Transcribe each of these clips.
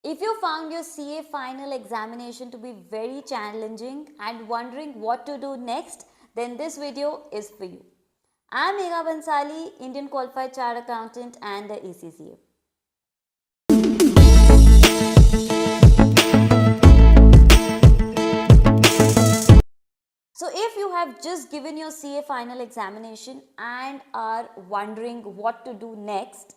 If you found your CA final examination to be very challenging and wondering what to do next, then this video is for you. I am Megha Bansali, Indian Qualified Chartered Accountant and the ACCA. So if you have just given your CA final examination and are wondering what to do next,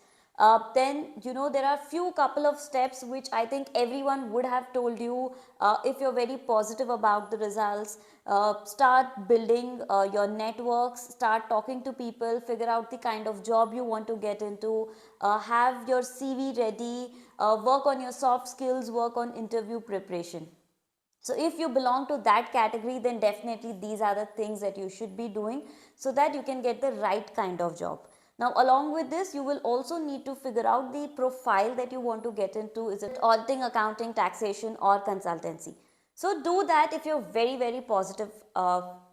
then there are few couple of steps which I think everyone would have told you. If you're very positive about the results, start building your networks, start talking to people, figure out the kind of job you want to get into, have your CV ready, work on your soft skills, work on interview preparation. So if you belong to that category, then definitely these are the things that you should be doing so that you can get the right kind of job. Now along with this, you will also need to figure out the profile that you want to get into. Is it auditing, accounting, taxation or consultancy? So do that if you're very positive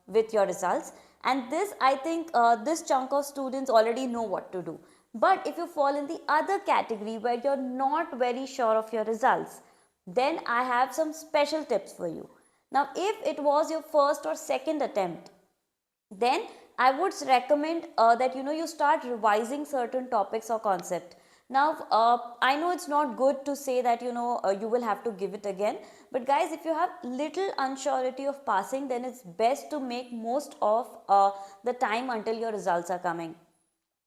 with your results. And this, I think this chunk of students already know what to do. But if you fall in the other category where you're not very sure of your results, then I have some special tips for you. Now, if it was your first or second attempt, then I would recommend that you start revising certain topics or concept. Now, I know it's not good to say that you will have to give it again, but guys, if you have little unsurety of passing, then it's best to make most of the time until your results are coming.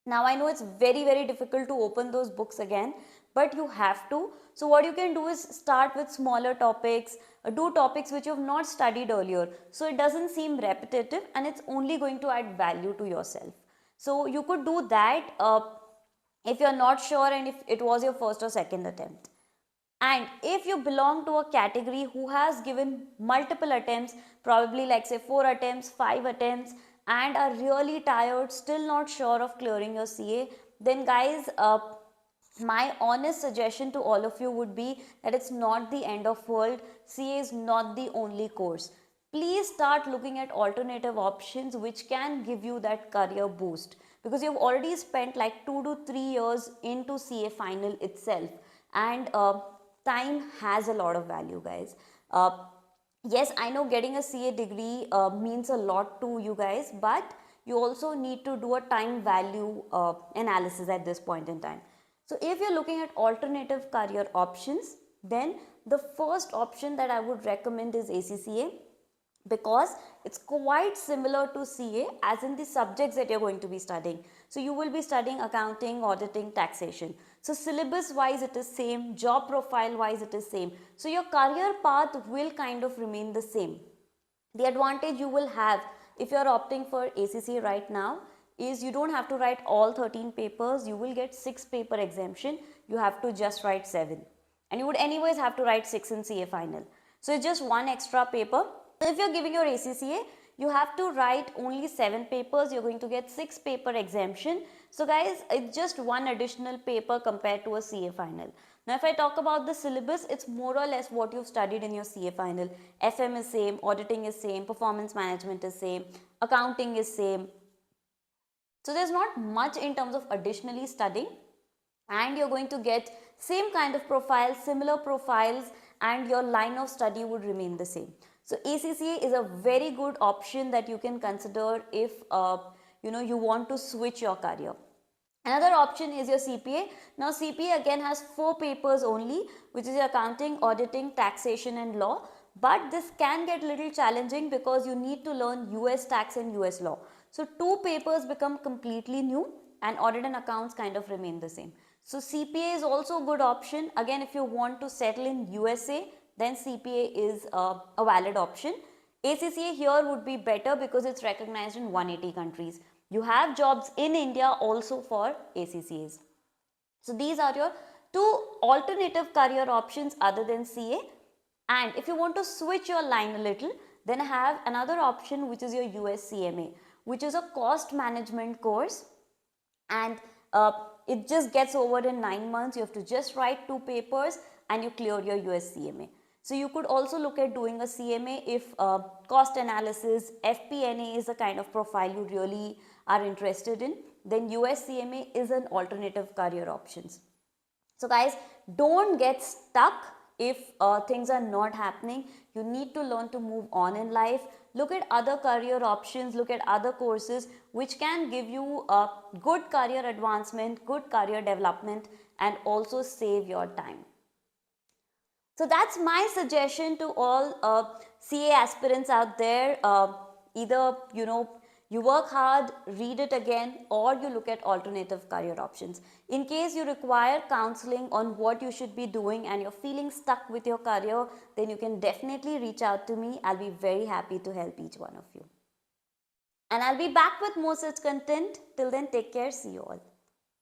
Now I know it's very difficult to open those books again, but you have to. So what you can do is start with smaller topics, do topics which you have not studied earlier, so it doesn't seem repetitive and it's only going to add value to yourself. So you could do that if you're not sure and if it was your first or second attempt. And if you belong to a category who has given multiple attempts, probably like say 4 attempts, 5 attempts, and are really tired, still not sure of clearing your CA, then guys, my honest suggestion to all of you would be that it's not the end of world. CA is not the only course. Please start looking at alternative options which can give you that career boost, because you've already spent like 2 to 3 years into CA final itself, and time has a lot of value, guys. Yes, I know getting a CA degree means a lot to you guys, but you also need to do a time value analysis at this point in time. So if you're looking at alternative career options, then the first option that I would recommend is ACCA, because it's quite similar to CA as in the subjects that you're going to be studying. So you will be studying accounting, auditing, taxation. So syllabus wise it is same, job profile wise it is same. So your career path will kind of remain the same. The advantage you will have if you are opting for ACCA right now is you don't have to write all 13 papers, you will get 6 paper exemption, you have to just write 7. And you would anyways have to write 6 in CA final. So it's just one extra paper. If you're giving your ACCA, you have to write only 7 papers, you're going to get 6 paper exemption. So guys, it's just one additional paper compared to a CA final. Now if I talk about the syllabus, it's more or less what you've studied in your CA final. FM is same, auditing is same, performance management is same, accounting is same. So there's not much in terms of additionally studying, and you're going to get same kind of profiles, similar profiles, and your line of study would remain the same. So ACCA is a very good option that you can consider if you want to switch your career. Another option is your CPA. Now CPA again has 4 papers only, which is your accounting, auditing, taxation and law. But this can get little challenging because you need to learn US tax and US law. So 2 papers become completely new and audit and accounts kind of remain the same. So CPA is also a good option. Again, if you want to settle in USA, then CPA is a valid option. ACCA here would be better because it's recognized in 180 countries. You have jobs in India also for ACCAs. So these are your 2 alternative career options other than CA. And if you want to switch your line a little, then I have another option, which is your USCMA, which is a cost management course, and it just gets over in 9 months. You have to just write 2 papers and you clear your USCMA. So you could also look at doing a CMA if cost analysis, FP&A is the kind of profile you really are interested in. Then USCMA is an alternative career options. So guys, don't get stuck. if things are not happening. You need to learn to move on in life. Look at other career options, look at other courses which can give you a good career advancement, good career development, and also save your time. So that's my suggestion to all CA aspirants out there. Either, you work hard, read it again, or you look at alternative career options. In case you require counseling on what you should be doing and you're feeling stuck with your career, then you can definitely reach out to me. I'll be very happy to help each one of you. And I'll be back with more such content. Till then, take care. See you all.